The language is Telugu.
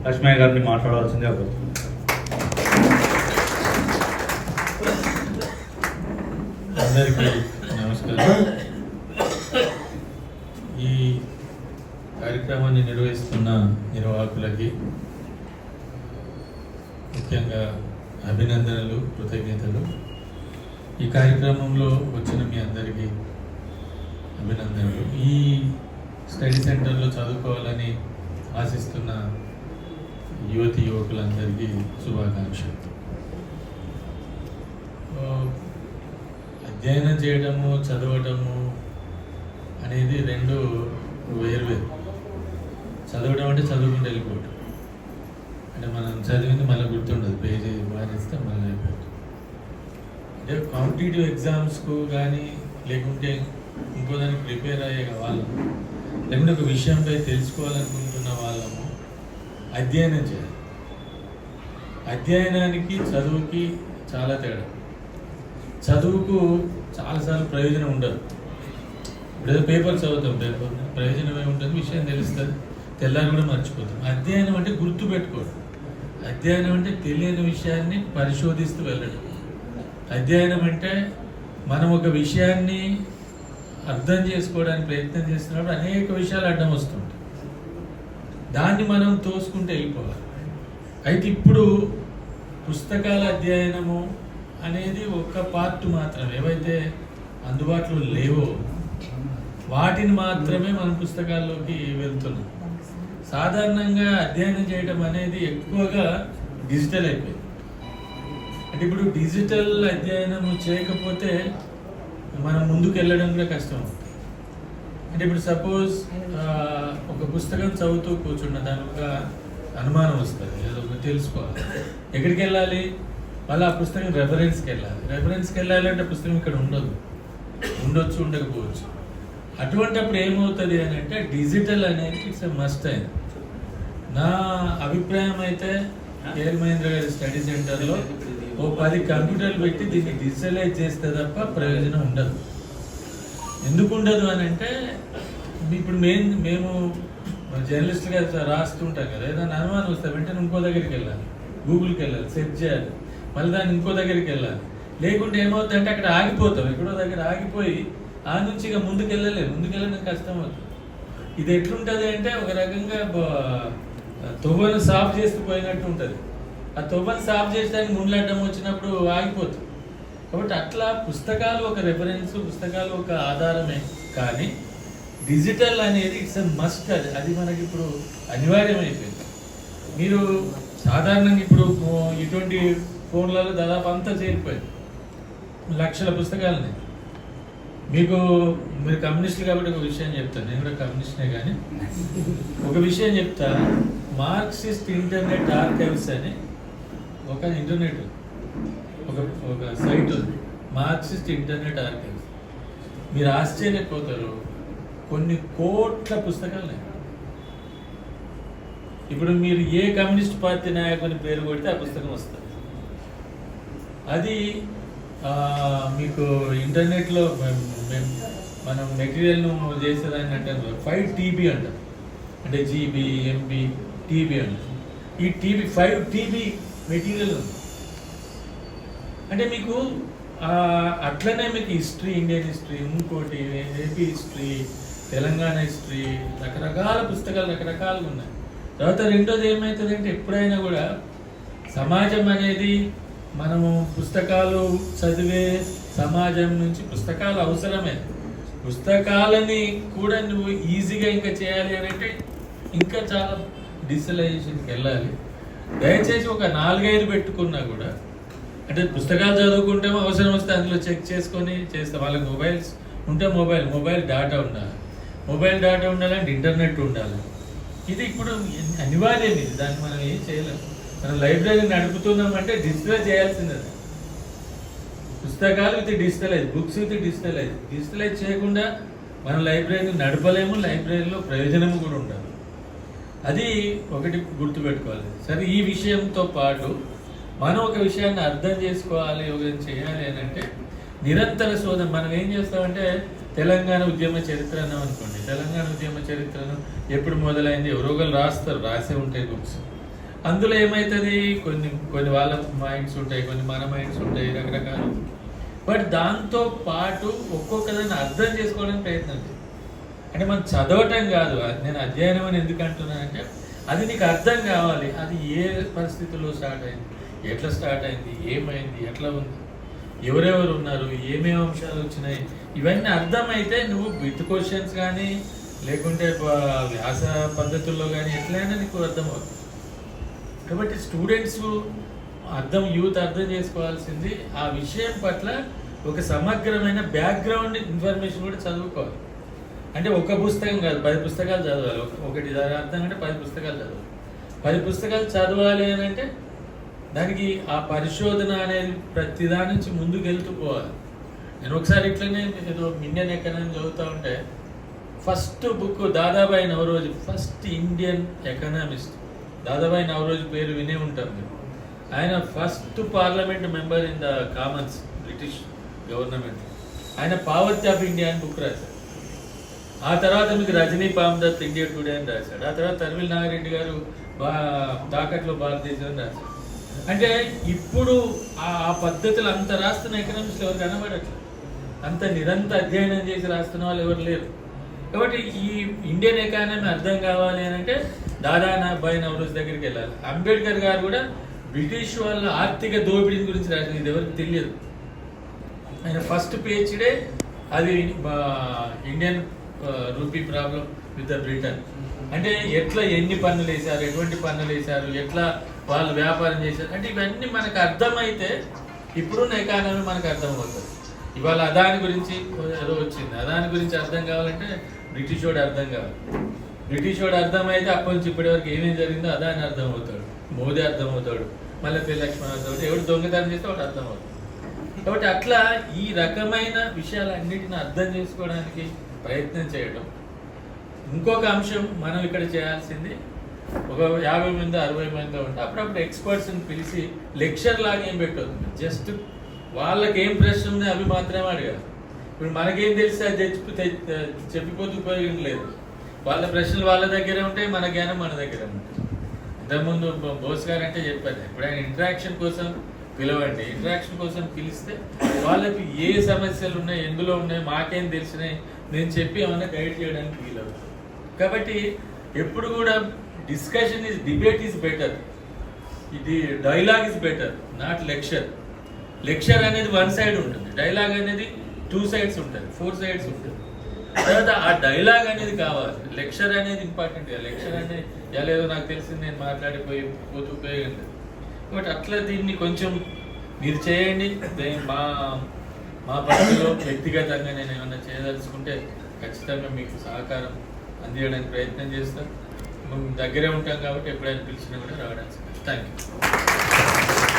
లక్ష్మయ్య గారిని మాట్లాడవలసిందిగా కోరుతున్నాను. అందరికీ నమస్కారం. ఈ కార్యక్రమాన్ని నిర్వహిస్తున్న నిర్వాహకులకి ముఖ్యంగా అభినందనలు, కృతజ్ఞతలు. ఈ కార్యక్రమంలో వచ్చిన మీ అందరికీ అభినందనలు. ఈ స్టడీ సెంటర్లో చదువుకోవాలని ఆశిస్తున్న యువతి యువకులందరికీ శుభాకాంక్షలు. అధ్యయనం చేయడము, చదవటము అనేది రెండు వేరువేరు. చదవడం అంటే చదువుకుంటూ వెళ్ళిపోవటం, అంటే మనం చదివింది మళ్ళీ గుర్తుండదు, పేజీ మానేస్తే మళ్ళీ అయిపోతుంది. అంటే కాంపిటేటివ్ ఎగ్జామ్స్కు కానీ లేకుంటే ఇంకో దానికి ప్రిపేర్ అయ్యే వాళ్ళము, లేకుంటే ఒక విషయంపై తెలుసుకోవాలనుకుంటున్న వాళ్ళము అధ్యయనం చేయాలి. అధ్యయనానికి చదువుకి చాలా తేడా. చదువుకు చాలాసార్లు ప్రయోజనం ఉండదు. ఇప్పుడు ఏదో పేపర్ చదువుతాం, పేపర్ ప్రయోజనం ఏముంటుంది, విషయం తెలుస్తుంది, తెల్లారి కూడా మర్చిపోతాం. అధ్యయనం అంటే గుర్తు పెట్టుకోవడం. అధ్యయనం అంటే తెలియని విషయాన్ని పరిశోధిస్తూ వెళ్ళడం. అధ్యయనం అంటే మనం ఒక విషయాన్ని అర్థం చేసుకోవడానికి ప్రయత్నం చేస్తున్నప్పుడు అనేక విషయాలు అడ్డం వస్తుంటాయి, దాన్ని మనం తోసుకుంటూ వెళ్ళిపోవాలి. అయితే ఇప్పుడు పుస్తకాల అధ్యయనము అనేది ఒక పార్ట్ మాత్రమే. ఏవైతే అందుబాటులో లేవో వాటిని మాత్రమే మనం పుస్తకాల్లోకి వెళ్తున్నాం. సాధారణంగా అధ్యయనం చేయడం అనేది ఎక్కువగా డిజిటల్ అయిపోయింది. అంటే ఇప్పుడు డిజిటల్ అధ్యయనం చేయకపోతే మనం ముందుకు వెళ్ళడం కూడా కష్టం అవుతుంది. అంటే ఇప్పుడు సపోజ్ ఒక పుస్తకం చదువుతూ కూర్చున్న దాని ఒక అనుమానం వస్తుంది, ఏదో ఒకటి తెలుసుకోవాలి, ఎక్కడికి వెళ్ళాలి, మళ్ళీ ఆ పుస్తకం రెఫరెన్స్కి వెళ్ళాలి. రెఫరెన్స్కి వెళ్ళాలి అంటే పుస్తకం ఇక్కడ ఉండదు, ఉండొచ్చు, ఉండకపోవచ్చు. అటువంటిప్పుడు ఏమవుతుంది అని అంటే డిజిటల్ అనేది ఇట్స్ ఎ మస్ట్ అయింది. నా అభిప్రాయం అయితే కేఎల్ మహేంద్ర గారి స్టడీ సెంటర్లో ఓ 10 కంప్యూటర్లు పెట్టి దీన్ని డిజిటలైజ్ చేస్తే తప్ప ప్రయోజనం ఉండదు. ఎందుకు ఉండదు అని అంటే ఇప్పుడు మేము జర్నలిస్ట్గా రాస్తుంటాం కదా, ఏదైనా అనుమానం వస్తే వెంటనే ఇంకో దగ్గరికి వెళ్ళాలి, గూగుల్కి వెళ్ళాలి, సెర్చ్ చేయాలి, మళ్ళీ దాన్ని ఇంకో దగ్గరికి వెళ్ళాలి. లేకుంటే ఏమవుతుందంటే అక్కడ ఆగిపోతాం, ఎక్కడో దగ్గర ఆగిపోయి ఆ నుంచి ఇక ముందుకెళ్ళడం కష్టం అవుతుంది. ఇది ఎట్లుంటుంది అంటే ఒక రకంగా తొవ్వను సాఫ్ చేస్తూ పోయినట్టు ఉంటుంది. ఆ తొవ్వను సాఫ్ చేయడానికి ముందులడ్డం వచ్చినప్పుడు ఆగిపోతుంది. కాబట్టి అట్లా పుస్తకాలు ఒక రెఫరెన్స్, పుస్తకాలు ఒక ఆధారమే, కానీ డిజిటల్ అనేది ఇట్స్ ఎ మస్ట్. అది మనకి ఇప్పుడు అనివార్యమైపోయింది. మీరు సాధారణంగా ఇప్పుడు ఇటువంటి ఫోన్లలో దాదాపు అంతా చేరిపోయింది, లక్షల పుస్తకాలని. మీరు కమ్యూనిస్టులు కాబట్టి ఒక విషయం చెప్తాను, నేను కూడా కమ్యూనిస్ట్నే, కానీ ఒక విషయం చెప్తా. మార్క్సిస్ట్ ఇంటర్నెట్ ఆర్కైవ్స్ అని ఒక ఇంటర్నెట్ ఒక సైట్ ఉంది, మార్క్సిస్ట్ ఇంటర్నెట్ ఆర్కైవ్స్. మీరు ఆశ్చర్యపోతారు, కొన్ని కోట్ల పుస్తకాలు. ఇప్పుడు మీరు ఏ కమ్యూనిస్ట్ పార్టీ నాయకుని పేరు కొడితే ఆ పుస్తకం వస్తుంది. అది మీకు ఇంటర్నెట్లో మనం మెటీరియల్ను చేసేదాన్ని అంటే 5 TB అంటారు, అంటే GB, MB, TB అంటారు. ఈ 5 TB మెటీరియల్ ఉంది. అంటే మీకు అట్లనే మీకు హిస్టరీ, ఇండియన్ హిస్టరీ, ఇంకోటి ఏపీ హిస్టరీ, తెలంగాణ హిస్టరీ, రకరకాల పుస్తకాలు రకరకాలుగా ఉన్నాయి. తర్వాత రెండోది ఏమవుతుందంటే ఎప్పుడైనా కూడా సమాజం అనేది మనము పుస్తకాలు చదివే సమాజం నుంచి పుస్తకాలు అవసరమే. పుస్తకాలని కూడా నువ్వు ఈజీగా ఇంకా చేయాలి అని అంటే ఇంకా చాలా డిజిటలైజేషన్కి వెళ్ళాలి. దయచేసి ఒక 4-5 పెట్టుకున్నా కూడా, అంటే పుస్తకాలు చదువుకుంటామో అవసరం వస్తే అందులో చెక్ చేసుకొని చేస్తాం. వాళ్ళకి మొబైల్స్ ఉంటే మొబైల్ డేటా ఉండాలి, మొబైల్ డేటా ఉండాలంటే ఇంటర్నెట్ ఉండాలి. ఇది ఇప్పుడు అనివార్యం. ఇది దాన్ని మనం ఏం చేయలేము. మనం లైబ్రరీ నడుపుతున్నామంటే డిజిటలైజ్ చేయాల్సిందే. పుస్తకాలు with digitalise, books with digitalise చేయకుండా మనం లైబ్రరీని నడపలేము, లైబ్రరీలో ప్రయోజనము కూడా ఉండదు. అది ఒకటి గుర్తుపెట్టుకోవాలి. సరే, ఈ విషయంతో పాటు మనం ఒక విషయాన్ని అర్థం చేసుకోవాలి, ఒక చేయాలి అని అంటే నిరంతర శోధన. మనం ఏం చేస్తామంటే తెలంగాణ ఉద్యమ చరిత్ర అన్నాం అనుకోండి, తెలంగాణ ఉద్యమ చరిత్రను ఎప్పుడు మొదలైంది ఎవరో ఒకరు రాస్తారు, రాసే ఉంటాయి బుక్స్. అందులో ఏమవుతుంది, కొన్ని వాళ్ళ మైండ్స్ ఉంటాయి, కొన్ని మన మైండ్స్ ఉంటాయి, రకరకాలు. బట్ దాంతో పాటు ఒక్కొక్కదాన్ని అర్థం చేసుకోవడానికి ప్రయత్నం చేయాలి. అంటే మనం చదవటం కాదు, నేను అధ్యయనం అని ఎందుకు అంటున్నానంటే అది నీకు అర్థం కావాలి. అది ఏ పరిస్థితుల్లో స్టార్ట్ అయింది, ఎట్లా స్టార్ట్ అయింది, ఏమైంది, ఎట్లా ఉంది, ఎవరెవరు ఉన్నారు, ఏమేమి అంశాలు వచ్చినాయి, ఇవన్నీ అర్థమైతే నువ్వు బిట్ క్వశ్చన్స్ కానీ లేకుంటే వ్యాస పద్ధతుల్లో కానీ ఎట్లయినా నీకు అర్థమవుతుంది. కాబట్టి స్టూడెంట్స్ యూత్ అర్థం చేసుకోవాల్సింది ఆ విషయం పట్ల ఒక సమగ్రమైన బ్యాక్గ్రౌండ్ ఇన్ఫర్మేషన్ కూడా చదువుకోవాలి. అంటే ఒక పుస్తకం కాదు, 10 పుస్తకాలు చదవాలి. ఒకటి అర్థం అంటే 10 పుస్తకాలు చదవాలి. 10 పుస్తకాలు చదవాలి అని అంటే దానికి ఆ పరిశోధన అనేది ప్రతిదాని నుంచి ముందుకు వెళ్తూ పోవాలి. నేను ఒకసారి ఇట్లనే ఏదో ఇండియన్ ఎకనామీ చదువుతూ ఉంటే first book Dadabhai Naoroji, first Indian economist. Dadabhai Naoroji పేరు వినే ఉంటారు మీరు. ఆయన first parliament member in the Commons, British government. ఆయన పావర్టీ ఆఫ్ ఇండియా అని బుక్ రాశారు. ఆ తర్వాత మీకు రజనీ పామ్దత్ ఇండియా టుడే అని రాశాడు. ఆ తర్వాత తర్విల్ నాగిరెడ్డి గారు తాకట్లో భారతదేశం అని రాశారు. అంటే ఇప్పుడు ఆ పద్ధతులు అంత రాస్తున్న ఎకనామిక్స్లో ఎవరు కనబడట్లేదు, అంత నిరంతర అధ్యయనం చేసి రాస్తున్న వాళ్ళు ఎవరు లేరు. కాబట్టి ఈ ఇండియన్ ఎకానమీ అర్థం కావాలి అని అంటే దాదాబాయి నవరోజ్ దగ్గరికి వెళ్ళాలి. అంబేద్కర్ గారు కూడా బ్రిటిష్ వాళ్ళ ఆర్థిక దోపిడీ గురించి రాసింది, ఇది ఎవరికి తెలియదు. ఆయన ఫస్ట్ పిహెచ్డే అది Indian rupee problem with the Britain. అంటే ఎట్లా ఎన్ని పన్నులు వేశారు, ఎటువంటి పన్నులు వేశారు, ఎట్లా వాళ్ళు వ్యాపారం చేశారు, అంటే ఇవన్నీ మనకు అర్థమైతే ఇప్పుడున్న ఎకానమీ మనకు అర్థమవుతుంది. ఇవాళ అదాని గురించి ఏదో వచ్చింది, అదాని గురించి అర్థం కావాలంటే బ్రిటిష్ వాడు అర్థం కావాలి. బ్రిటిష్ వాడు అర్థమైతే అప్పటి నుంచి ఇప్పటి వరకు ఏమేమి జరిగిందో అదాని అర్థమవుతాడు, మోదీ అర్థమవుతాడు, మళ్ళీ పి లక్ష్మణ్ అర్థమవుతాడు, ఎవడు దొంగతనం చేస్తే వాడు అర్థమవుతాడు. కాబట్టి అట్లా ఈ రకమైన విషయాలన్నిటిని అర్థం చేసుకోవడానికి ప్రయత్నం చేయడం. ఇంకొక అంశం మనం ఇక్కడ చేయాల్సింది, ఒక 50 మంది 60 మంది ఉంటే అప్పుడప్పుడు ఎక్స్పర్ట్స్ని పిలిచి లెక్చర్ లాగా ఏం పెట్టదు, జస్ట్ వాళ్ళకి ఏం ప్రశ్న ఉన్నాయి అవి మాత్రమే అడగాలి. ఇప్పుడు మనకేం తెలిసి అది చెప్పిపోతూ ఉపయోగం లేదు. వాళ్ళ ప్రశ్నలు వాళ్ళ దగ్గరే ఉంటాయి, మన జ్ఞానం మన దగ్గర ఉంటుంది. ఇంతకుముందు బోస్ గారు అంటే చెప్పారు, ఎప్పుడైనా ఇంటరాక్షన్ కోసం పిలవండి. ఇంటరాక్షన్ కోసం పిలిస్తే వాళ్ళకి ఏ సమస్యలు ఉన్నాయి, ఎందులో ఉన్నాయి, మాకేం తెలిసినాయి నేను చెప్పి ఏమన్నా గైడ్ చేయడానికి వీలవుతుంది. కాబట్టి ఎప్పుడు కూడా డిబేట్ ఈజ్ బెటర్, ఇది dialogue is better, not lecture. Lecture అనేది 1 సైడ్ ఉంటుంది, డైలాగ్ అనేది 2 సైడ్స్ ఉంటుంది, 4 సైడ్స్ ఉంటుంది. తర్వాత ఆ డైలాగ్ అనేది కావాలి, లెక్చర్ అనేది ఇంపార్టెంట్. లెక్చర్ అనేది ఎలాగో నాకు తెలిసింది నేను పోతూ ఉపయోగం. కాబట్టి అట్లా దీన్ని కొంచెం మీరు చేయండి. మా పరిధిలో వ్యక్తిగతంగా నేను ఏమైనా చేయదలుచుకుంటే ఖచ్చితంగా మీకు సహకారం అందించడానికి ప్రయత్నం చేస్తాం. మేము దగ్గరే ఉంటాం కాబట్టి ఎప్పుడైనా పిలిచినా కూడా రావడానికి. Thank you.